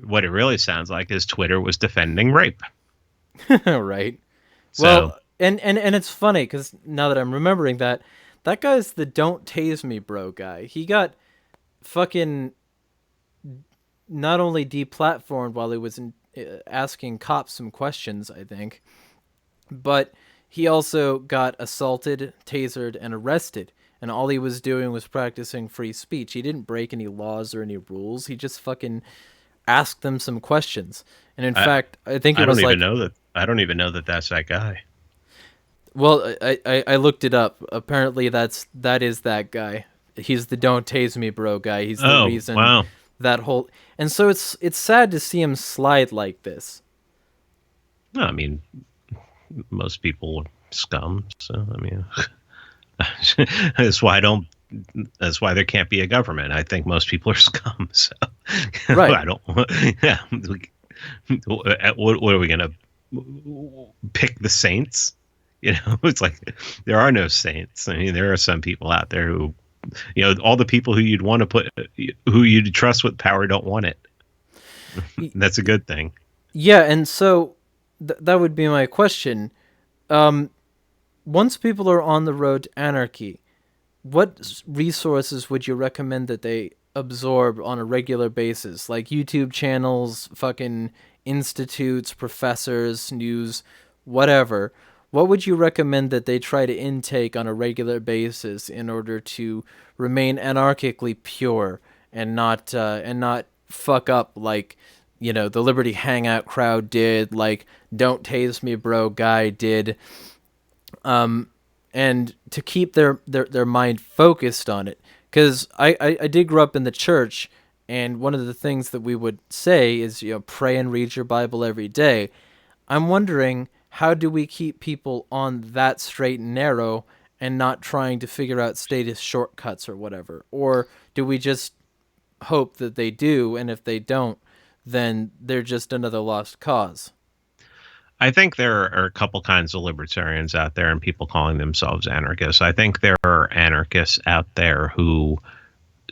what it really sounds like is Twitter was defending rape. Right. So Well, and it's funny because now that I'm remembering that, that guy's the "Don't Tase Me, Bro" guy. He got fucking not only deplatformed while he was asking cops some questions, I think, but he also got assaulted, tasered, and arrested. And all he was doing was practicing free speech. He didn't break any laws or any rules. He just fucking asked them some questions. And in I fact, I think I it don't was even like, know that. I don't even know that that's that guy. well, I looked it up. Apparently, that is that guy. He's the "Don't Tase Me, Bro" guy. He's the Oh reason wow. that whole. And so it's sad to see him slide like this. No, I mean, most people are scum. So I mean, That's why I don't. That's why there can't be a government. I think most people are scum. So Right. I don't. Yeah. What are we gonna pick the saints? It's like there are no saints. I mean, there are some people out there who, all the people who you'd want to put, who you'd trust with power, don't want it. Y- That's a good thing. Yeah, and so that would be my question. Um, Once people are on the road to anarchy, what resources would you recommend that they absorb on a regular basis? Like YouTube channels, fucking institutes, professors, news, whatever. What would you recommend that they try to intake on a regular basis in order to remain anarchically pure and not fuck up like the Liberty Hangout crowd did, like Don't Tase Me Bro guy did, and to keep their mind focused on it. Because I did grow up in the church, and one of the things that we would say is, pray and read your Bible every day. I'm wondering, how do we keep people on that straight and narrow and not trying to figure out status shortcuts or whatever? Or do we just hope that they do, and if they don't, then they're just another lost cause? I think there are a couple kinds of libertarians out there and people calling themselves anarchists. I think there are anarchists out there who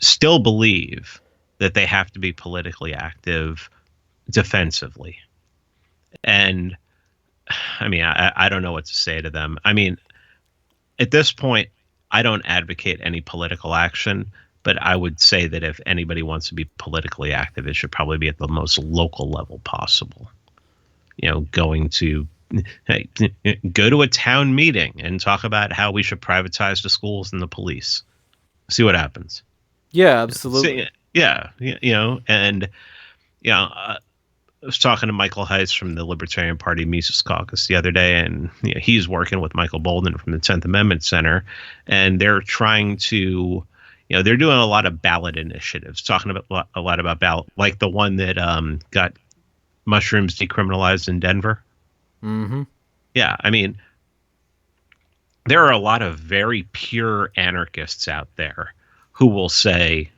still believe that they have to be politically active defensively. And I mean, I don't know what to say to them. I mean, at this point, I don't advocate any political action, but I would say that if anybody wants to be politically active, it should probably be at the most local level possible. Going to hey, go to a town meeting and talk about how we should privatize the schools and the police. See what happens. Yeah, See, absolutely. yeah, and I was talking to Michael Heiss from the Libertarian Party Mises Caucus the other day, and he's working with Michael Bolden from the 10th Amendment Center, and they're trying to, they're doing a lot of ballot initiatives, talking about a lot about ballot, like the one that got mushrooms decriminalized in Denver. Mm-hmm. Yeah, I mean, there are a lot of very pure anarchists out there who will say,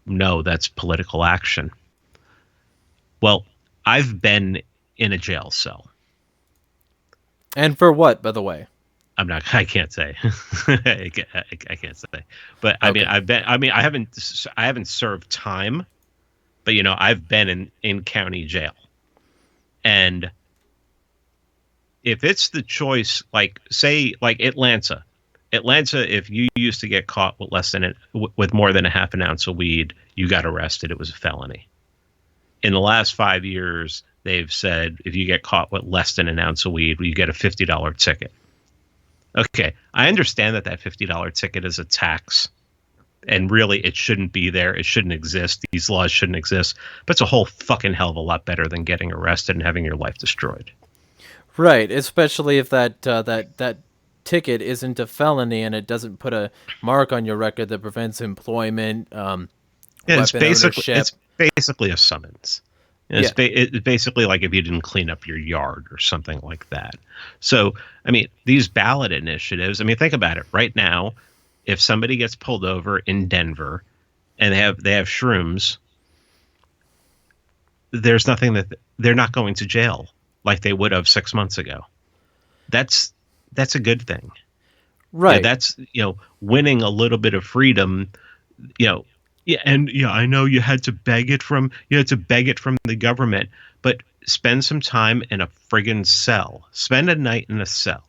no, that's political action. Well, I've been in a jail cell. And for what, by the way? I can't say. I can't say. But I mean, Okay. I haven't served time, but I've been in county jail. And if it's the choice, like say like Atlanta, if you used to get caught with more than a half an ounce of weed, you got arrested. It was a felony. In the last 5 years, they've said if you get caught with less than an ounce of weed, you get a $50 ticket. Okay, I understand that $50 ticket is a tax, and really it shouldn't be there. It shouldn't exist. These laws shouldn't exist. But it's a whole fucking hell of a lot better than getting arrested and having your life destroyed. Right, especially if that ticket isn't a felony and it doesn't put a mark on your record that prevents employment, Yeah, weapon ownership. it's basically a summons. Yeah. It's basically like if you didn't clean up your yard or something like that. So, I mean, these ballot initiatives, I mean, think about it. Right now, if somebody gets pulled over in Denver and they have shrooms, there's nothing that they're not going to jail like they would have 6 months ago. That's a good thing. Right. That's winning a little bit of freedom. You know, yeah, and I know you had to beg it from the government, but spend some time in a friggin' cell. Spend a night in a cell.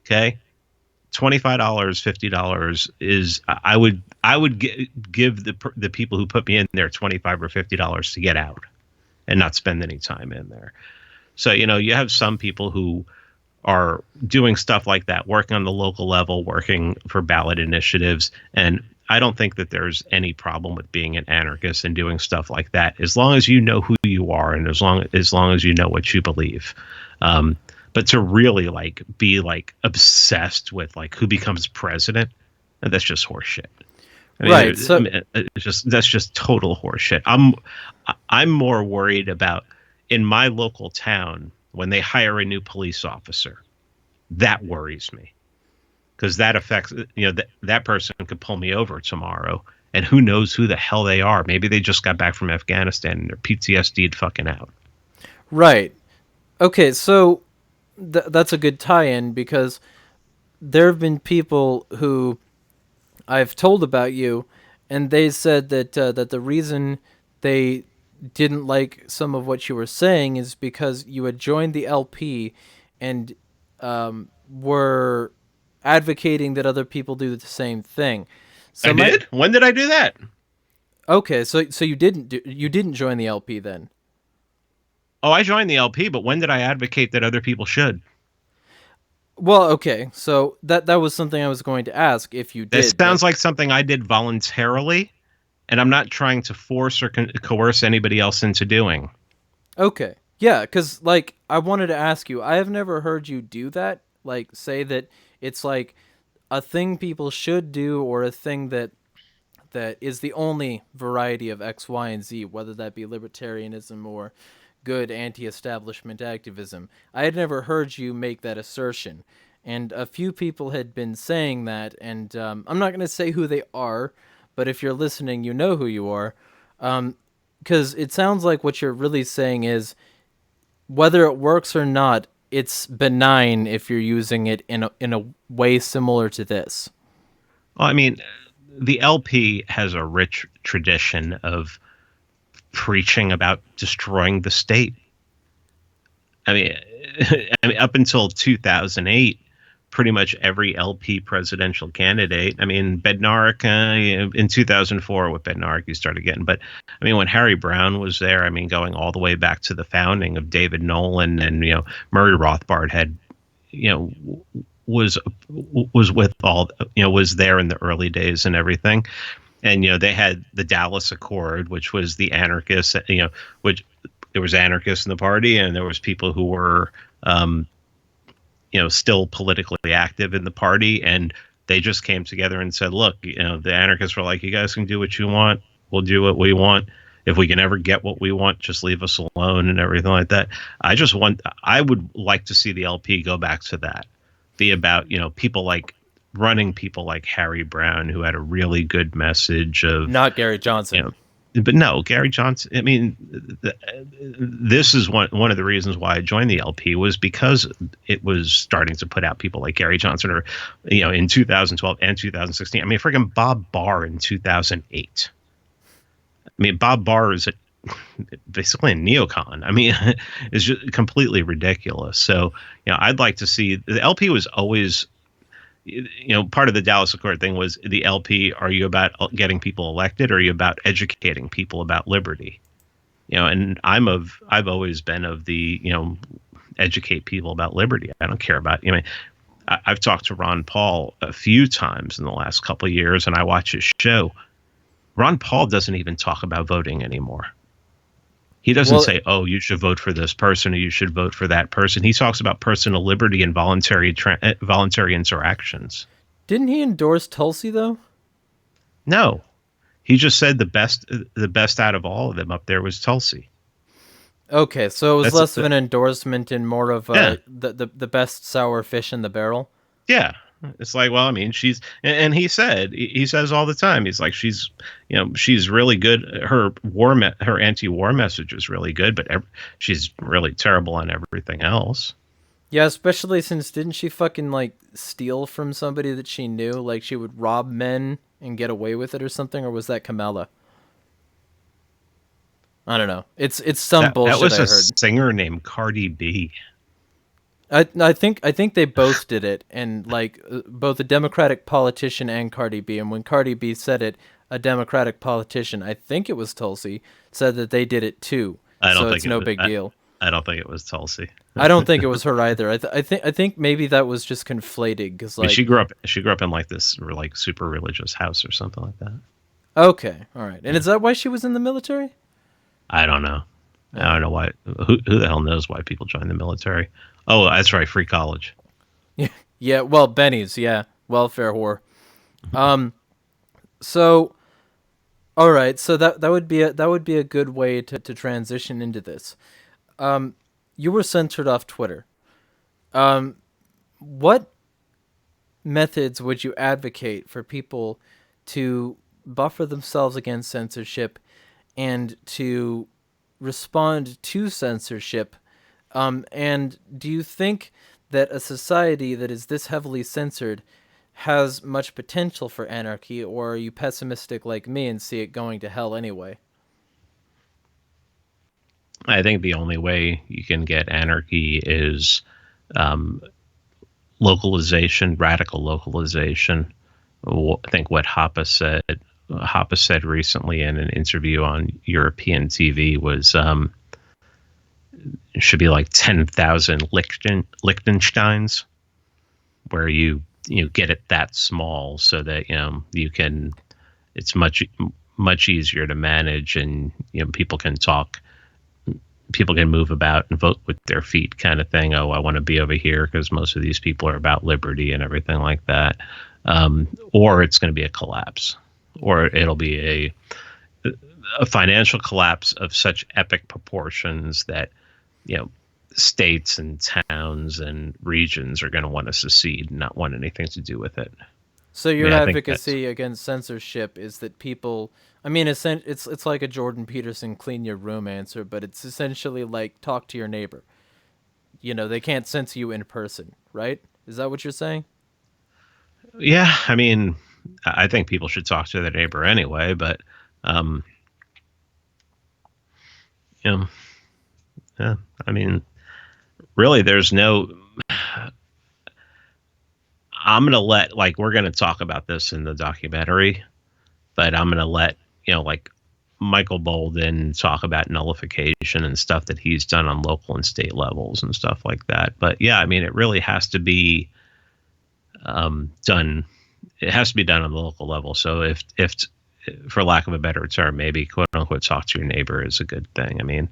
Okay, $25, $50 is I would give the people who put me in there $25 or $50 to get out and not spend any time in there. So you have some people who are doing stuff like that, working on the local level, working for ballot initiatives. And I don't think that there's any problem with being an anarchist and doing stuff like that, as long as you know who you are and as long as you know what you believe. But to really be obsessed with who becomes president, that's just horseshit. Right. So That's just total horseshit. I'm more worried about in my local town when they hire a new police officer. That worries me. because that affects, that person could pull me over tomorrow, and who knows who the hell they are. Maybe they just got back from Afghanistan and they're PTSD'd fucking out. Right. Okay, so that's a good tie-in because there have been people who I've told about you, and they said that the reason they didn't like some of what you were saying is because you had joined the LP and were advocating that other people do the same thing. I So my did? When did I do that? okay, so you didn't join the LP then. Oh, I joined the LP, but when did I advocate that other people should? Well, okay, so that was something I was going to ask if you This did, but sounds like something I did voluntarily, and I'm not trying to force or coerce anybody else into doing. okay. Yeah, because, like, I wanted to ask you, I have never heard you do that. Like, say that it's like a thing people should do or a thing that is the only variety of X, Y, and Z, whether that be libertarianism or good anti establishment activism. I had never heard you make that assertion. And a few people had been saying that, and I'm not going to say who they are, but if you're listening, you know who you are. Because it sounds like what you're really saying is whether it works or not, it's benign if you're using it in a way similar to this. Well, I mean, the LP has a rich tradition of preaching about destroying the state. I mean, up until 2008, pretty much every LP presidential candidate. I mean, Bednarik in 2004 with Bednarik you started getting, but I mean when Harry Brown was there, I mean going all the way back to the founding of David Nolan and Murray Rothbard had you know was with all was there in the early days and everything. And they had the Dallas Accord, which was the anarchists, which there was anarchists in the party, and there was people who were still politically active in the party, and they just came together and said, look, the anarchists were like, you guys can do what you want, we'll do what we want. If we can ever get what we want, just leave us alone and everything like that. I would like to see the LP go back to that, be about people like Harry Brown, who had a really good message of, Not Gary Johnson. but no, Gary Johnson. I mean, this is one of the reasons why I joined the LP was because it was starting to put out people like Gary Johnson, or in 2012 and 2016. I mean, freaking Bob Barr in 2008. I mean, Bob Barr is basically a neocon. I mean, it's just completely ridiculous. So, I'd like to see the LP was always part of the Dallas Accord thing was the LP. Are you about getting people elected, or are you about educating people about liberty? And I've always been of the, educate people about liberty. I don't care about, I've talked to Ron Paul a few times in the last couple of years, and I watch his show. Ron Paul doesn't even talk about voting anymore. He doesn't say, oh, you should vote for this person or you should vote for that person. He talks about personal liberty and voluntary interactions. Didn't he endorse Tulsi, though? No. He just said the best out of all of them up there was Tulsi. Okay, so it was less of an endorsement and more of the best sour fish in the barrel? Yeah. It's like, well, I mean, and he says all the time, he's like, she's really good. Her anti-war message is really good, but she's really terrible on everything else. Yeah, especially since didn't she fucking like steal from somebody that she knew? Like she would rob men and get away with it or something, or was that Kamala? I don't know. It's some bullshit. That was I a heard. singer named Cardi B. I think they both did it, and like both a Democratic politician and Cardi B. And when Cardi B said it, a Democratic politician, I think it was Tulsi, said that they did it too. So it's no big deal. I don't think it was Tulsi. I don't think it was her either. I think maybe that was just conflated because like she grew up in like this like super religious house or something like that. Okay, all right. And is that why she was in the military? I don't know. I don't know why. Who the hell knows why people join the military? Oh, that's right, free college. Yeah. Well, Benny's. Yeah, welfare whore. So, all right. So that would be a good way to transition into this. You were censored off Twitter. What methods would you advocate for people to buffer themselves against censorship and to respond to censorship? And do you think that a society that is this heavily censored has much potential for anarchy, or are you pessimistic like me and see it going to hell anyway? I think the only way you can get anarchy is um, localization, radical localization. I think what Hoppe said recently in an interview on European TV was it should be like 10,000 Liechtensteins, where you get it that small so that you can. It's much easier to manage, and people can talk. People can move about and vote with their feet, kind of thing. Oh, I want to be over here because most of these people are about liberty and everything like that. Or it's going to be a collapse, or it'll be a financial collapse of such epic proportions that states and towns and regions are going to want to secede and not want anything to do with it. So I your mean, I think that's advocacy against censorship is that people, I mean, it's like a Jordan Peterson clean your room answer, but it's essentially like talk to your neighbor. They can't censor you in person, right? Is that what you're saying? yeah. I mean, I think people should talk to their neighbor anyway, but um, you know, yeah. I mean, really, there's no. I'm gonna let we're gonna talk about this in the documentary, but I'm gonna let like Michael Bolden talk about nullification and stuff that he's done on local and state levels and stuff like that. But yeah, I mean, it really has to be done. It has to be done on the local level. So if for lack of a better term, maybe quote unquote talk to your neighbor is a good thing. I mean,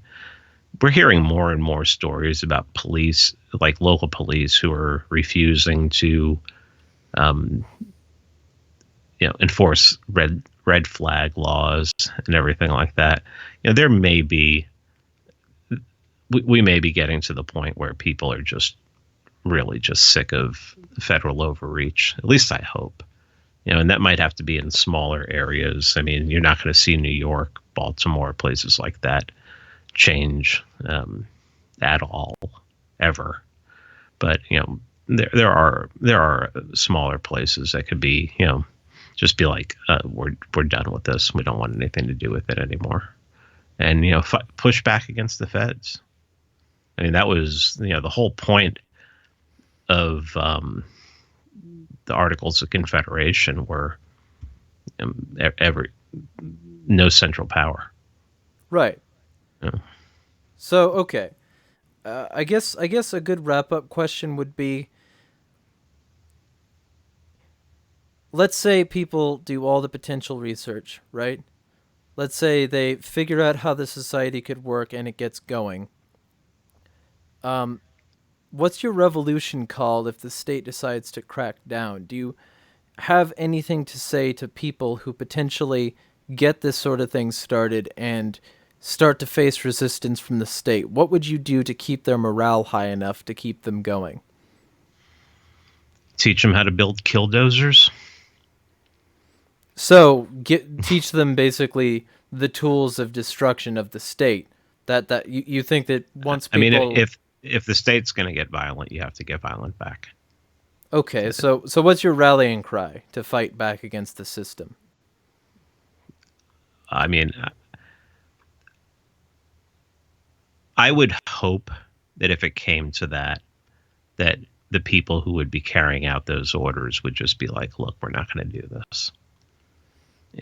we're hearing more and more stories about police, like local police, who are refusing to um, enforce red flag laws and everything like that. There may be we may be getting to the point where people are just really just sick of federal overreach. At least I hope. And that might have to be in smaller areas. I mean, you're not going to see New York, Baltimore, places like that change at all ever. But there are smaller places that could be just be like we're done with this. We don't want anything to do with it anymore, and push back against the feds. I mean, that was the whole point of the Articles of Confederation were no central power. Right. Yeah. So, okay. I guess a good wrap-up question would be, let's say people do all the potential research, right? Let's say they figure out how the society could work and it gets going. What's your revolution called if the state decides to crack down? Do you have anything to say to people who potentially get this sort of thing started and start to face resistance from the state? What would you do to keep their morale high enough to keep them going? Teach them how to build killdozers. So teach them basically the tools of destruction of the state. That you think that once people, I mean, if the state's going to get violent, you have to get violent back. okay, so what's your rallying cry to fight back against the system? I mean, I would hope that if it came to that the people who would be carrying out those orders would just be like, look, we're not going to do this.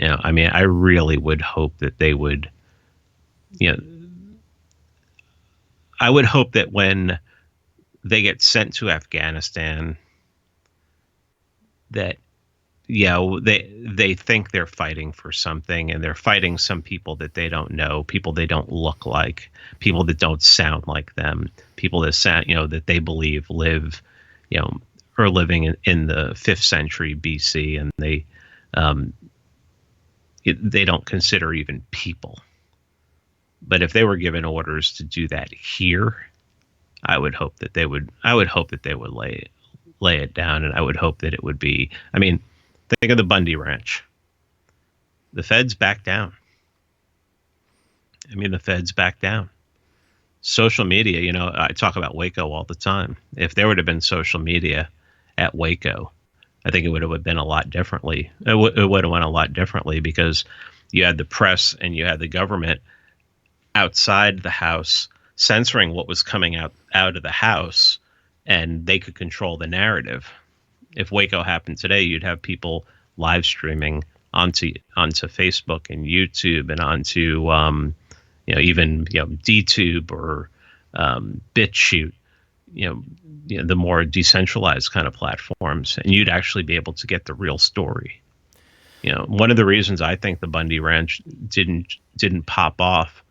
I mean, I really would hope that they would, I would hope that when they get sent to Afghanistan, that they think they're fighting for something, and they're fighting some people that they don't know, people they don't look like, people that don't sound like them, people that sound that they believe live are living in the 5th century BC, and they don't consider even people. But if they were given orders to do that here, I would hope that they would lay it down, and I would hope that it would be. I mean, think of the Bundy Ranch. The feds back down. I mean, the feds back down. Social media, I talk about Waco all the time. If there would have been social media at Waco, I think it would have been a lot differently. It would have went a lot differently because you had the press and you had the government outside the house censoring what was coming out of the house, and they could control the narrative. If Waco happened today, you'd have people live streaming onto Facebook and YouTube and onto even DTube or BitChute, the more decentralized kind of platforms, and you'd actually be able to get the real story. One of the reasons I think the Bundy Ranch didn't pop off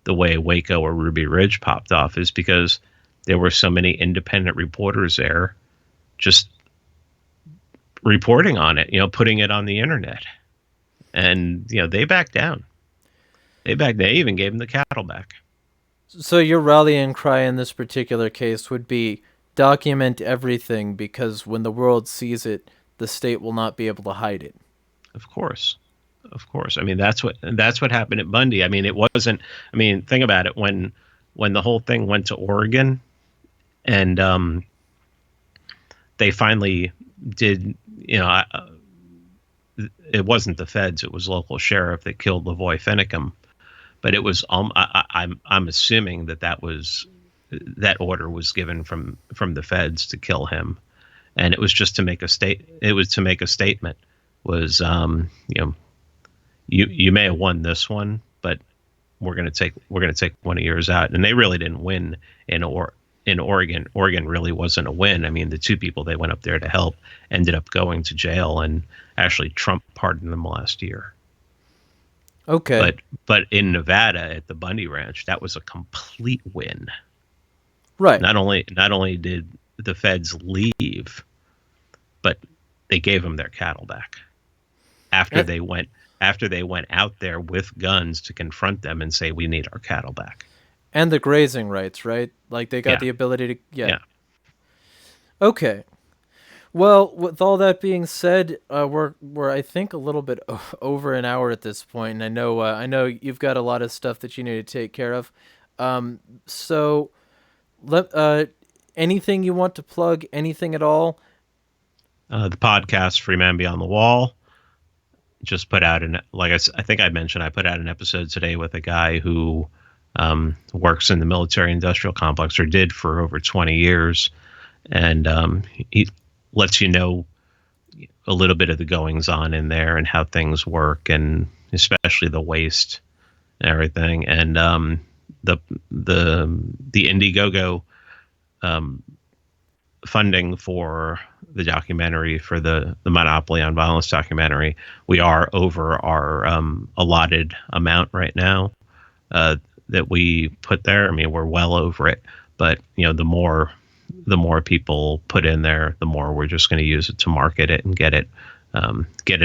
the way Waco or Ruby Ridge popped off is because there were so many independent reporters there just reporting on it, putting it on the internet. And, they backed down. They even gave them the cattle back. So your rallying cry in this particular case would be document everything, because when the world sees it, the state will not be able to hide it. Of course. I mean, that's what happened at Bundy. I mean, it wasn't. I mean, think about it. When the whole thing went to Oregon, and they finally did. It wasn't the feds. It was local sheriff that killed Lavoy Finicum. But it was. I'm assuming that order was given from the feds to kill him, and it was just to make a statement. Was You may have won this one, but we're going to take one of yours out. And they really didn't win in Oregon. Oregon really wasn't a win. I mean, the two people they went up there to help ended up going to jail, and actually Trump pardoned them last year. Okay. But in Nevada at the Bundy Ranch, that was a complete win. Right. Not only did the feds leave, but they gave them their cattle back after they went out there with guns to confront them and say, we need our cattle back. And the grazing rights, right? Like they got the ability to. Yeah. Okay. Well, with all that being said, we're I think a little bit over an hour at this point, and I know you've got a lot of stuff that you need to take care of. So, anything you want to plug? Anything at all? The podcast Free Man Beyond the Wall just put out I think I mentioned, I put out an episode today with a guy who works in the military industrial complex, or did for over 20 years, and he lets you know a little bit of the goings on in there and how things work, and especially the waste and everything, and the Indiegogo funding for the documentary, for the Monopoly on Violence documentary. We are over our allotted amount right now that we put there. I mean, we're well over it, but the more people put in there, the more we're just going to use it to market it and get it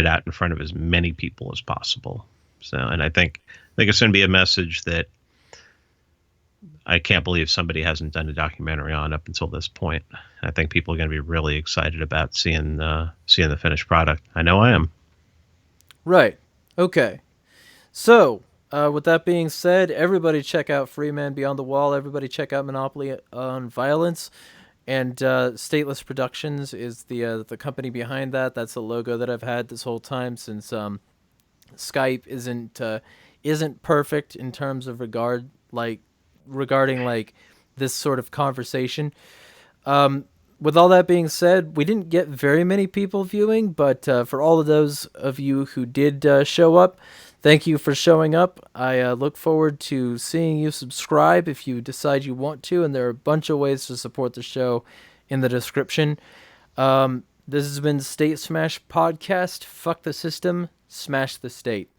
out in front of as many people as possible. So, and I think it's going to be a message that I can't believe somebody hasn't done a documentary on up until this point. I think people are going to be really excited about seeing the finished product. I know I am. Right. Okay. So, with that being said, everybody check out Free Man Beyond the Wall. Everybody check out Monopoly on Violence. And Stateless Productions is the company behind that. That's the logo that I've had this whole time, since Skype isn't perfect in terms of regarding this sort of conversation. With all that being said, we didn't get very many people viewing, but for all of those of you who did show up, thank you for showing up. I look forward to seeing you subscribe if you decide you want to, and there are a bunch of ways to support the show in the description. This has been State Smash Podcast. Fuck the system, smash the state.